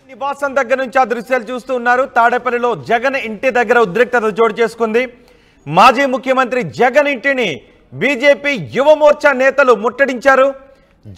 నివాసం దగ్గర నుంచి ఆ దృశ్యాలు చూస్తూ ఉన్నారు. తాడేపల్లిలో జగన్ ఇంటి దగ్గర ఉద్రిక్తత చోటు చేసుకుంది. మాజీ ముఖ్యమంత్రి జగన్ ఇంటిని బీజేపీ యువ మోర్చా నేతలు ముట్టడించారు.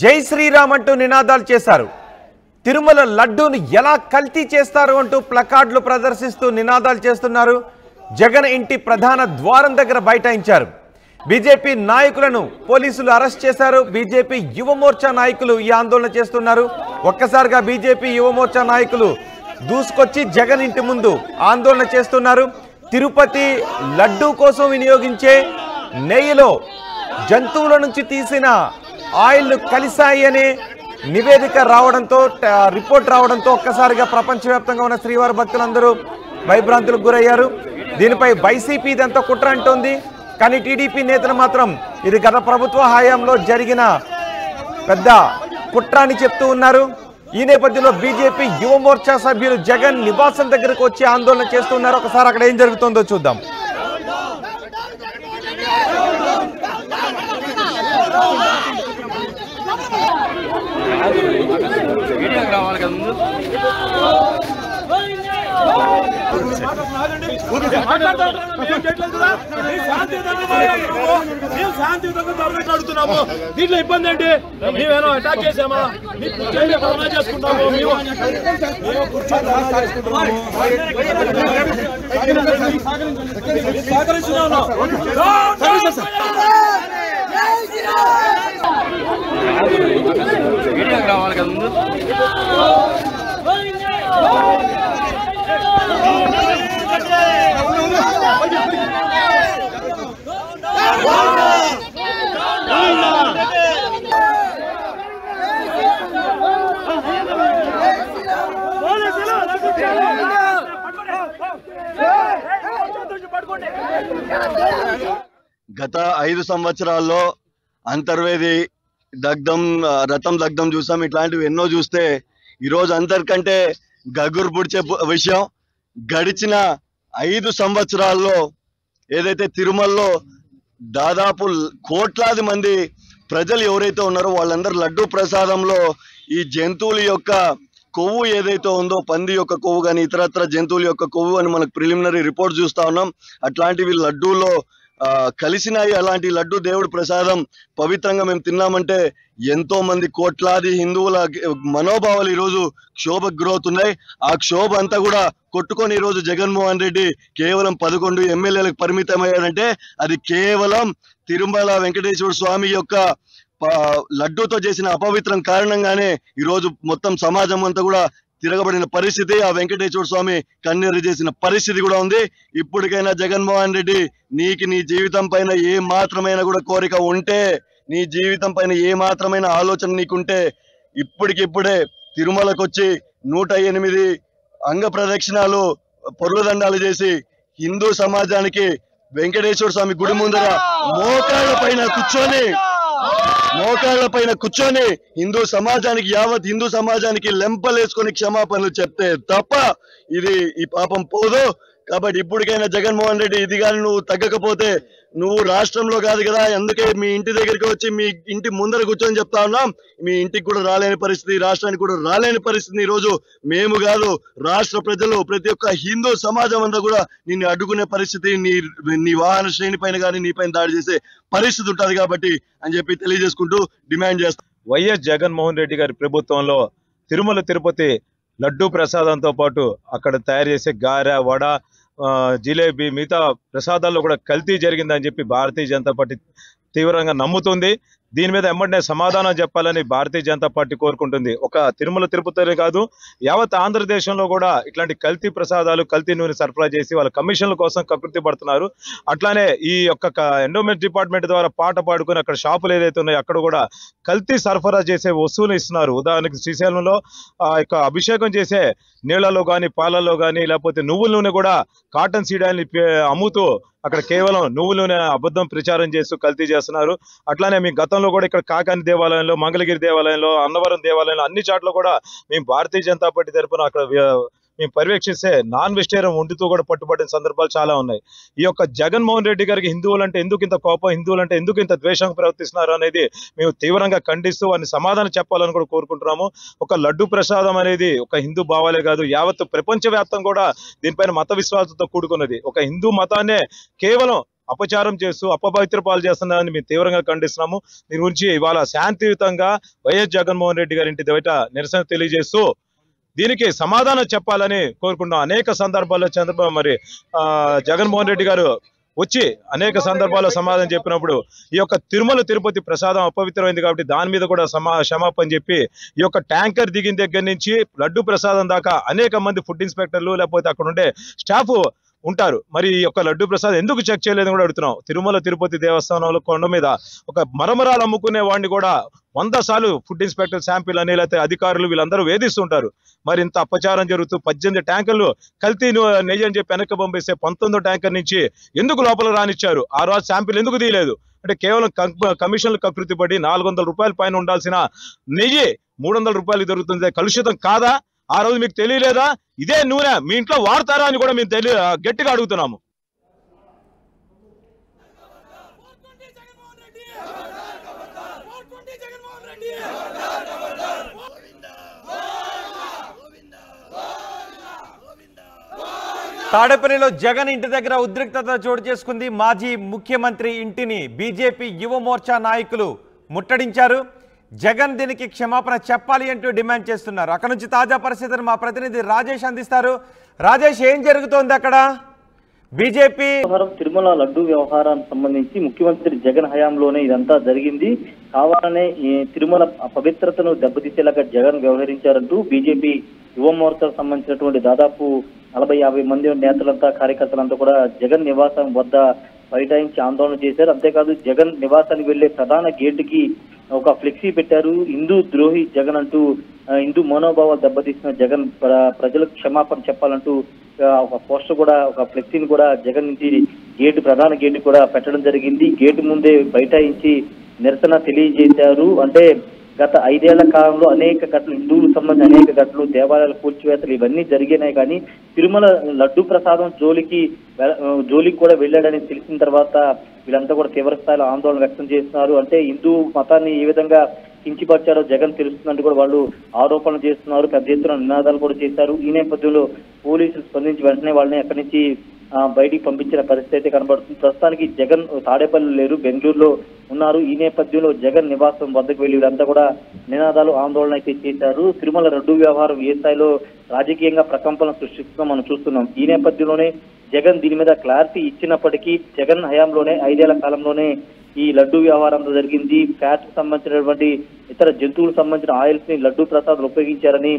జై శ్రీరామ్ అంటూ నినాదాలు చేశారు. తిరుమల లడ్డూను ఎలా కల్తీ చేస్తారు అంటూ ప్లకార్డులు ప్రదర్శిస్తూ నినాదాలు చేస్తున్నారు. జగన్ ఇంటి ప్రధాన ద్వారం దగ్గర బైఠాయించారు. బీజేపీ నాయకులను పోలీసులు అరెస్ట్ చేశారు. బీజేపీ యువ మోర్చా నాయకులు ఈ ఆందోళన చేస్తున్నారు. ఒక్కసారిగా బీజేపీ యువ మోర్చా నాయకులు దూసుకొచ్చి జగన్ ఇంటి ముందు ఆందోళన చేస్తున్నారు. తిరుపతి లడ్డూ కోసం వినియోగించే నెయ్యిలో జంతువుల నుంచి తీసిన ఆయిల్ కలిశాయి అనే నివేదిక రావడంతో రిపోర్ట్ రావడంతో ఒక్కసారిగా ప్రపంచవ్యాప్తంగా ఉన్న శ్రీవారి భక్తులందరూ భయభ్రాంతులకు గురయ్యారు. దీనిపై వైసీపీ ఇదంతా కుట్ర అంటోంది. కానీ టీడీపీ నేతలు మాత్రం ఇది గత ప్రభుత్వ హయాంలో జరిగిన పెద్ద కుట్ర అని చెప్తూ ఉన్నారు. ఈ నేపథ్యంలో బీజేపీ యువ మోర్చా సభ్యులు జగన్ నివాసం దగ్గరకు వచ్చి ఆందోళన చేస్తున్నారు. ఒకసారి అక్కడ ఏం జరుగుతుందో చూద్దాం. దీంట్లో ఇబ్బంది ఏంటి? మేమేమో అటాక్ చేసామా? చేసుకుంటాము. రావాలి కదా ముందు. గత 5 సంవత్సరాల్లో అంతర్వేది దగ్ధం, రథం దగ్ధం చూసాం. ఇట్లాంటివి ఎన్నో చూస్తే ఈరోజు అందరికంటే గగురు పుడిచే విషయం, గడిచిన 5 సంవత్సరాల్లో ఏదైతే తిరుమలలో దాదాపు కోట్లాది మంది ప్రజలు ఎవరైతే ఉన్నారో వాళ్ళందరూ లడ్డూ ప్రసాదంలో ఈ జంతువుల యొక్క కొవ్వు ఏదైతే ఉందో, పంది యొక్క కొవ్వు కానీ ఇతరత్ర జంతువుల యొక్క కొవ్వు అని మనకు ప్రిలిమినరీ రిపోర్ట్ చూస్తా ఉన్నాం. అట్లాంటివి లడ్డూలో కలిసినాయి. అలాంటి లడ్డు దేవుడి ప్రసాదం పవిత్రంగా మేము తిన్నామంటే ఎంతో మంది కోట్లాది హిందువుల మనోభావాలు ఈరోజు క్షోభకు గురవుతున్నాయి. ఆ క్షోభ అంతా కూడా కొట్టుకొని ఈరోజు జగన్మోహన్ రెడ్డి కేవలం 11 ఎమ్మెల్యేలకు పరిమితమయ్యారంటే అది కేవలం తిరుమల వెంకటేశ్వర స్వామి యొక్క లడ్డూతో చేసిన అపవిత్రం కారణంగానే ఈరోజు మొత్తం సమాజం అంతా కూడా తిరగబడిన పరిస్థితి, ఆ వెంకటేశ్వర స్వామి కన్నీరు చేసిన పరిస్థితి కూడా ఉంది. ఇప్పటికైనా జగన్మోహన్ రెడ్డి నీకు నీ జీవితం పైన ఏ మాత్రమైన కూడా కోరిక ఉంటే, నీ జీవితం పైన ఏ మాత్రమైన ఆలోచన నీకుంటే ఇప్పటికిప్పుడే తిరుమలకు వచ్చి 108 అంగ ప్రదక్షిణాలు పొర్లుదండాలు చేసి హిందూ సమాజానికి వెంకటేశ్వర స్వామి గుడి ముందర మోకాళ్ళ పైన కూర్చొని హిందూ సమాజానికి, యావత్ హిందూ సమాజానికి లెంపలేసుకొని క్షమాపణలు చెప్తే తప్ప ఇది ఈ పాపం పోదు. కాబట్టి ఇప్పటికైనా జగన్మోహన్ రెడ్డి ఇది కానీ నువ్వు తగ్గకపోతే నువ్వు రాష్ట్రంలో కాదు కదా, అందుకే మీ ఇంటి దగ్గరికి వచ్చి మీ ఇంటి ముందర కూర్చొని చెప్తా ఉన్నాం, మీ ఇంటికి కూడా రాలేని పరిస్థితి, రాష్ట్రానికి కూడా రాలేని పరిస్థితిని ఈరోజు మేము కాదు రాష్ట్ర ప్రజలు, ప్రతి ఒక్క హిందూ సమాజం అంతా కూడా నిన్ను అడ్డుకునే పరిస్థితి, నీ వాహన శ్రేణి పైన కానీ నీ పైన దాడి చేసే పరిస్థితి ఉంటుంది కాబట్టి అని చెప్పి తెలియజేసుకుంటూ డిమాండ్ చేస్తాం. వైఎస్ జగన్మోహన్ రెడ్డి గారి ప్రభుత్వంలో తిరుమల తిరుపతి లడ్డూ ప్రసాదంతో పాటు అక్కడ తయారు చేసే గారె, వడ, జిలేబీ, మిగతా ప్రసాదాల్లో కూడా కల్తీ జరిగిందని చెప్పి భారతీయ జనతా పార్టీ తీవ్రంగా నమ్ముతుంది. దీని మీద ఎమ్మటనే సమాధానం చెప్పాలని భారతీయ జనతా పార్టీ కోరుకుంటుంది. ఒక తిరుమల తిరుపతిలో కాదు, యావత్ ఆంధ్రదేశంలో కూడా ఇట్లాంటి కల్తీ ప్రసాదాలు, కల్తీ నూనె సరఫరా చేసి వాళ్ళ కమిషన్ల కోసం కకృతి పడుతున్నారు. అట్లానే ఈ యొక్క ఎండోమెంట్ డిపార్ట్మెంట్ ద్వారా పాట పాడుకుని అక్కడ షాపులు ఏదైతే ఉన్నాయో అక్కడ కూడా కల్తీ సరఫరా చేసే వస్తువులు ఇస్తున్నారు. ఉదాహరణకి శ్రీశైలంలో అభిషేకం చేసే నీళ్లలో కానీ పాలల్లో కానీ లేకపోతే నువ్వుల నూనె కూడా కాటన్ సీడ్ ఆయిల్ అమ్ముతూ అక్కడ కేవలం నువ్వుల నూనె అబద్ధం ప్రచారం చేస్తూ కల్తీ చేస్తున్నారు. అట్లానే మీ గతంలో కూడా ఇక్కడ కాకాని దేవాలయంలో, మంగళగిరి దేవాలయంలో, అన్నవరం దేవాలయంలో అన్ని చోట్ల కూడా మేము భారతీయ జనతా పార్టీ తరఫున అక్కడ మేము పర్యవేక్షిస్తే నాన్ వెజిటేరియన్ వండుతూ కూడా పట్టుబడిన సందర్భాలు చాలా ఉన్నాయి. ఈ యొక్క జగన్మోహన్ రెడ్డి గారికి హిందువులంటే ఎందుకు ఇంత కోపం, హిందువులంటే ఎందుకు ఇంత ద్వేషంగా ప్రవర్తిస్తున్నారు అనేది మేము తీవ్రంగా ఖండిస్తూ వారిని సమాధానం చెప్పాలని కూడా కోరుకుంటున్నాము. ఒక లడ్డు ప్రసాదం అనేది ఒక హిందూ భావాలే కాదు, యావత్ ప్రపంచవ్యాప్తం కూడా దీనిపైన మత విశ్వాసంతో కూడుకున్నది. ఒక హిందూ మతాన్నే కేవలం అపచారం చేస్తూ అపవిత్ర పాలు చేస్తున్నారని మేము తీవ్రంగా ఖండిస్తున్నాము. దీని గురించి ఇవాళ శాంతియుతంగా వైఎస్ జగన్మోహన్ రెడ్డి గారి ఇంటి బయట నిరసన తెలియజేస్తూ దీనికి సమాధానం చెప్పాలని కోరుకుంటున్నాం. అనేక సందర్భాల్లో జగన్మోహన్ రెడ్డి గారు వచ్చి అనేక సందర్భాల్లో సమాధానం చెప్పినప్పుడు ఈ యొక్క తిరుమల తిరుపతి ప్రసాదం అపవిత్రమైంది కాబట్టి దాని మీద కూడా క్షమాపణ చెప్పి ఈ యొక్క ట్యాంకర్ దిగిన దగ్గర నుంచి లడ్డు ప్రసాదం దాకా అనేక మంది ఫుడ్ ఇన్స్పెక్టర్లు లేకపోతే అక్కడ ఉండే స్టాఫ్ ఉంటారు. మరి ఈ యొక్క లడ్డు ప్రసాదం ఎందుకు చెక్ చేయలేదని కూడా అడుగుతున్నాం. తిరుమల తిరుపతి దేవస్థానంలో కొండ మీద ఒక మరమరాలు అమ్ముకునే వాడిని కూడా 100 సార్లు ఫుడ్ ఇన్స్పెక్టర్ శాంపిల్ అని లేకపోతే అధికారులు వీళ్ళందరూ వేధిస్తుంటారు. మరి ఇంత అపచారం జరుగుతూ 18 ట్యాంకర్లు కల్తీ నెయ్యి అని చెప్పి వెనక్కి పంపిస్తే 19వ ట్యాంకర్ నుంచి ఎందుకు లోపల రానిచ్చారు? ఆ రోజు శాంపిల్ ఎందుకు తీయలేదు? అంటే కేవలం కమిషన్లు కకృతి పడి 400 రూపాయల పైన ఉండాల్సిన నెయ్యి 300 రూపాయలు దొరుకుతుంది. కలుషితం కాదా? ఆ రోజు మీకు తెలియలేదా? ఇదే నూనె మీ ఇంట్లో వాడతారా అని కూడా మేము గట్టిగా అడుగుతున్నాము. తాడేపల్లిలో జగన్ ఇంటి దగ్గర ఉద్రిక్తత చోటు చేసుకుంది. మాజీ ముఖ్యమంత్రి ఇంటిని బీజేపీ యువ మోర్చా నాయకులు ముట్టడించారు. జగన్ దీనికి క్షమాపణ చెప్పాలి అంటూ డిమాండ్ చేస్తున్నారు. అక్కడ నుంచి తాజా పరిస్థితిని మా ప్రతినిధి రాజేష్ అందిస్తారు. రాజేష్, ఏం జరుగుతోంది అక్కడ? బీజేపీ తిరుమల లడ్డు వ్యవహారానికి సంబంధించి ముఖ్యమంత్రి జగన్ హయాంలోనే ఇదంతా జరిగింది. కావాలనే ఈ తిరుమల పవిత్రతను దెబ్బతీసేలాగా జగన్ వ్యవహరించారంటూ బీజేపీ యువ మోర్చాకు సంబంధించినటువంటి దాదాపు 40-50 మంది నేతలంతా, కార్యకర్తలంతా కూడా జగన్ నివాసం వద్ద బైఠాయించి ఆందోళన చేశారు. అంతేకాదు జగన్ నివాసానికి వెళ్లే ప్రధాన గేటుకి ఒక ఫ్లెక్సీ పెట్టారు. హిందూ ద్రోహి జగన్ అంటూ, హిందూ మనోభావాలు దెబ్బతీసిన జగన్ ప్రజలకు క్షమాపణ చెప్పాలంటూ ఒక పోస్టర్ కూడా, ఒక ఫ్లెక్సీని కూడా జగన్ నుంచి ప్రధాన గేటు కూడా పెట్టడం జరిగింది. గేటు ముందే బైఠాయించి నిరసన తెలియజేశారు. అంటే గత 5 ఏళ్ల కాలంలో అనేక ఘటనలు, హిందువులకు సంబంధించిన అనేక ఘటనలు, దేవాలయాల కూల్చివేతలు ఇవన్నీ జరిగినాయి. కానీ తిరుమల లడ్డు ప్రసాదం జోలికి కూడా వెళ్ళాడని తెలిసిన తర్వాత వీళ్ళంతా కూడా తీవ్ర స్థాయిలో ఆందోళన వ్యక్తం చేస్తున్నారు. అంటే హిందూ మతాన్ని ఏ విధంగా కించిపరిచారో జగన్ తెలుస్తుందంటూ కూడా వాళ్ళు ఆరోపణలు చేస్తున్నారు. పెద్ద ఎత్తున నినాదాలు కూడా చేశారు. ఈ నేపథ్యంలో పోలీసులు స్పందించి వెంటనే వాళ్ళని అక్కడి నుంచి బయటికి పంపించిన పరిస్థితి అయితే కనబడుతుంది. ప్రస్తుతానికి జగన్ తాడేపల్లి లేరు, బెంగళూరులో ఉన్నారు. ఈ నేపథ్యంలో జగన్ నివాసం వద్దకు వెళ్లి వీళ్ళంతా కూడా నినాదాలు, ఆందోళన అయితే చేశారు. తిరుమల లడ్డు వ్యవహారం ఏ స్థాయిలో రాజకీయంగా ప్రకంపన సృష్టిస్తుందో మనం చూస్తున్నాం. ఈ నేపథ్యంలోనే జగన్ దీని మీద క్లారిటీ ఇచ్చినప్పటికీ జగన్ హయాంలోనే 5 ఏళ్ల కాలంలోనే ఈ లడ్డు వ్యవహారం జరిగింది. ఫ్యాట్ సంబంధించినటువంటి ఇతర జంతువులకు సంబంధించిన ఆయిల్స్ ని లడ్డు ప్రసాదాలు ఉపయోగించారని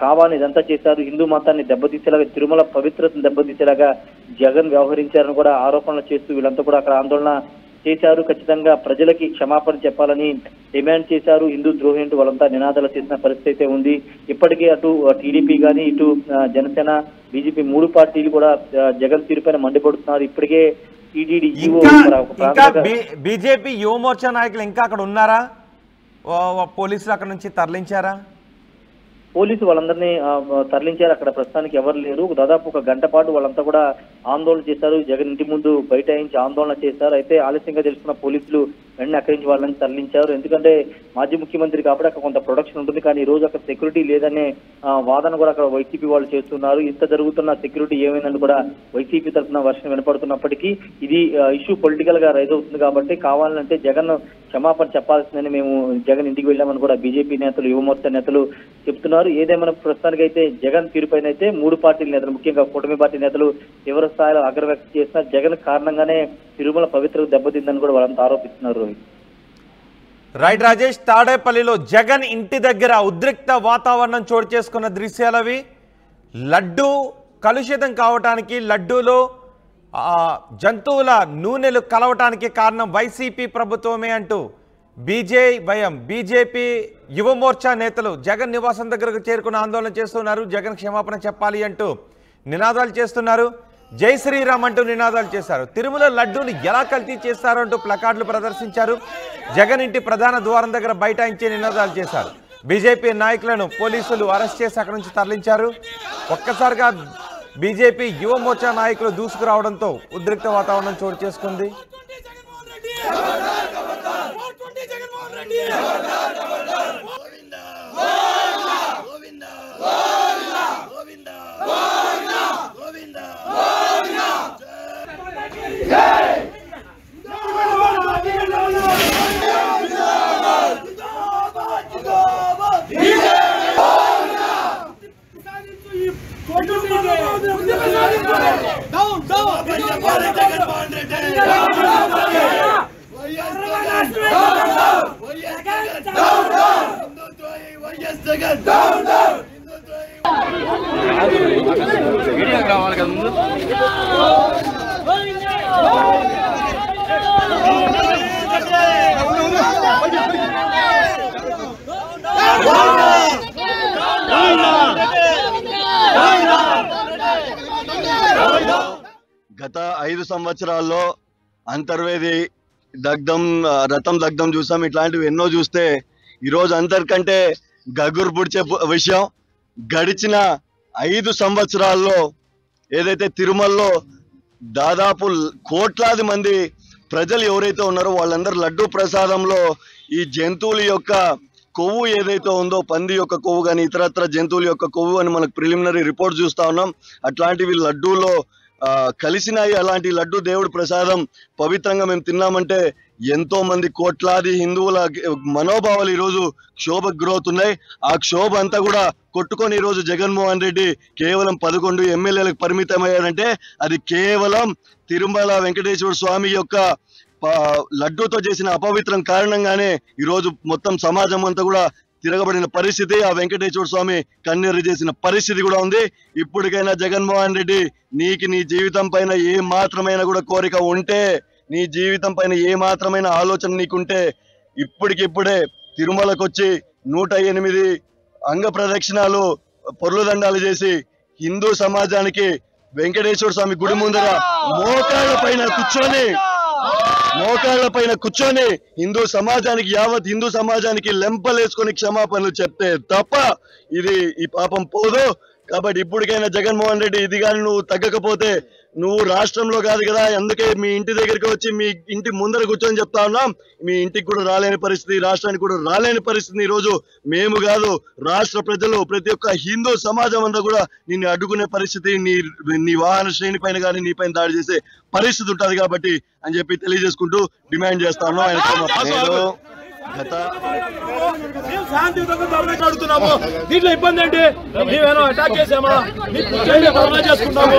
కావాలని ఇదంతా చేశారు. హిందూ మతాన్ని దెబ్బతీసేలాగా, తిరుమల పవిత్రతను దెబ్బతీసేలాగా జగన్ వ్యవహరించారని కూడా ఆరోపణలు చేస్తూ వీళ్ళంతా కూడా అక్కడ ఆందోళన చేశారు. ఖచ్చితంగా ప్రజలకి క్షమాపణ చెప్పాలని డిమాండ్ చేశారు. హిందూ ద్రోహి అంటూ వాళ్ళంతా నినాదాలు చేసిన పరిస్థితి అయితే ఉంది. ఇప్పటికే అటు టీడీపీ కానీ, ఇటు జనసేన, బీజేపీ 3 పార్టీలు కూడా జగన్ తీరుపైన మండిపడుతున్నారు. ఇప్పటికే టీటీడీ బీజేపీ యువ మోర్చా నాయకులు ఇంకా అక్కడ ఉన్నారా? పోలీసులు అక్కడ నుంచి తరలించారా? పోలీసు వాళ్ళందరినీ తరలించారు. అక్కడ ప్రస్తుతానికి ఎవరు లేరు. దాదాపు 1 గంట పాటు వాళ్ళంతా కూడా ఆందోళన చేశారు. జగన్ ఇంటి ముందు బైఠాయించి ఆందోళన చేశారు. అయితే ఆలస్యంగా తెలుసుకున్న పోలీసులు వెంటనే అక్కడి నుంచి వాళ్ళని తరలించారు. ఎందుకంటే మాజీ ముఖ్యమంత్రి కాబట్టి అక్కడ కొంత ప్రొటెక్షన్ ఉంటుంది. కానీ ఈ రోజు అక్కడ సెక్యూరిటీ లేదనే వాదన కూడా అక్కడ వైసీపీ వాళ్ళు చేస్తున్నారు. ఇంత జరుగుతున్న సెక్యూరిటీ ఏమైందని కూడా వైసీపీ తరఫున వర్షం వినపడుతున్నప్పటికీ ఇది ఇష్యూ పొలిటికల్ గా రైజ్ అవుతుంది కాబట్టి కావాలంటే జగన్ క్షమాపణ చెప్పాల్సిందని మేము జగన్ ఇంటికి వెళ్ళామని కూడా బీజేపీ నేతలు, యువమోర్చా నేతలు చెప్తున్నారు. ఏదేమైనా ప్రస్తుతానికి అయితే జగన్ తీరుపైన అయితే 3 పార్టీల నేతలు, ముఖ్యంగా కూటమి పార్టీ నేతలు తీవ్ర స్థాయిలో ఆగ్రహం వ్యక్తం చేస్తున్నారు. జగన్ కారణంగానే తిరుమల పవిత్రత దెబ్బతిందని కూడా వాళ్ళంతా ఆరోపిస్తున్నారు. రైట్ రాజేష్, తాడేపల్లిలో జగన్ ఇంటి దగ్గర ఉద్రిక్త వాతావరణం చోటు చేసుకున్న దృశ్యాలవి. లడ్డు కలుషితం కావటానికి, లడ్డూలో జంతువుల నూనెలు కలవటానికి కారణం వైసీపీ ప్రభుత్వమే అంటూ బీజేపీ యువమోర్చా నేతలు జగన్ నివాసం దగ్గరకు చేరుకుని ఆందోళన చేస్తున్నారు. జగన్ క్షమాపణ చెప్పాలి అంటూ నినాదాలు చేస్తున్నారు. జై శ్రీరామ్ అంటూ నినాదాలు చేశారు. తిరుమల లడ్డూని ఎలా కల్తీ చేస్తారో అంటూ ప్లకార్డులు ప్రదర్శించారు. జగన్ ఇంటి ప్రధాన ద్వారం దగ్గర బైఠాయించి నినాదాలు చేశారు. బీజేపీ నాయకులను పోలీసులు అరెస్ట్ చేసి అక్కడి నుంచి తరలించారు. ఒక్కసారిగా బీజేపీ యువ మోర్చా నాయకులు దూసుకురావడంతో ఉద్రిక్త వాతావరణం చోటు చేసుకుంది. వీడియోకి రావాలి కదా ముందు. గత 5 సంవత్సరాల్లో అంతర్వేది దగ్ధం, రథం దగ్ధం చూసాం. ఇట్లాంటివి ఎన్నో చూస్తే ఈరోజు అందరికంటే గగురు పుడిచే విషయం, గడిచిన 5 సంవత్సరాల్లో ఏదైతే తిరుమలలో దాదాపు కోట్లాది మంది ప్రజలు ఎవరైతే ఉన్నారో వాళ్ళందరూ లడ్డూ ప్రసాదంలో ఈ జంతువుల యొక్క కొవ్వు ఏదైతే ఉందో, పంది యొక్క కొవ్వు కానీ ఇతరత్ర జంతువుల యొక్క కొవ్వు అని మనకు ప్రిలిమినరీ రిపోర్ట్ చూస్తా ఉన్నాం. అట్లాంటివి లడ్డూలో కలిసినాయి. అలాంటి లడ్డు దేవుడి ప్రసాదం పవిత్రంగా మేము తిన్నామంటే ఎంతో మంది కోట్లాది హిందువుల మనోభావాలు ఈరోజు క్షోభకు గురవుతున్నాయి. ఆ క్షోభ అంతా కూడా కొట్టుకొని ఈరోజు జగన్మోహన్ రెడ్డి కేవలం 11 ఎమ్మెల్యేలకు పరిమితమయ్యారంటే అది కేవలం తిరుమల వెంకటేశ్వర స్వామి యొక్క లడ్డూతో చేసిన అపవిత్రం కారణంగానే ఈరోజు మొత్తం సమాజం అంతా కూడా తిరగబడిన పరిస్థితి, ఆ వెంకటేశ్వర స్వామి కన్నెర్రి చేసిన పరిస్థితి కూడా ఉంది. ఇప్పటికైనా జగన్మోహన్ రెడ్డి, నీకు నీ జీవితం పైన ఏ మాత్రమైన కూడా కోరిక ఉంటే, నీ జీవితం పైన ఏ మాత్రమైన ఆలోచన నీకుంటే ఇప్పటికిప్పుడే తిరుమలకు వచ్చి 108 అంగ ప్రదక్షిణాలు, పొర్లు దండాలు చేసి హిందూ సమాజానికి వెంకటేశ్వర స్వామి గుడి ముందర మోకాళ్ళ పైన కూర్చొని హిందూ సమాజానికి, యావత్ హిందూ సమాజానికి లెంపలేసుకొని క్షమాపణలు చెప్తే తప్ప ఈ పాపం పోదు. కాబట్టి ఇప్పటికైనా జగన్మోహన్ రెడ్డి, ఇది కానీ నువ్వు తగ్గకపోతే నువ్వు రాష్ట్రంలో కాదు కదా, అందుకే మీ ఇంటి దగ్గరికి వచ్చి మీ ఇంటి ముందర కూర్చొని చెప్తా ఉన్నాం, మీ ఇంటికి కూడా రాలేని పరిస్థితి, రాష్ట్రానికి కూడా రాలేని పరిస్థితిని ఈరోజు మేము కాదు రాష్ట్ర ప్రజలు, ప్రతి ఒక్క హిందూ సమాజం అంతా కూడా నిన్ను అడ్డుకునే పరిస్థితి, నీ వాహన శ్రేణి పైన కానీ నీ పైన దాడి చేసే పరిస్థితి ఉంటుంది కాబట్టి అని చెప్పి తెలియజేసుకుంటూ డిమాండ్ చేస్తాను. అడుగుతున్నాము, దీంట్లో ఇబ్బంది ఏంటి? మేమేమో అటాక్ చేసామా? చేసుకుంటాము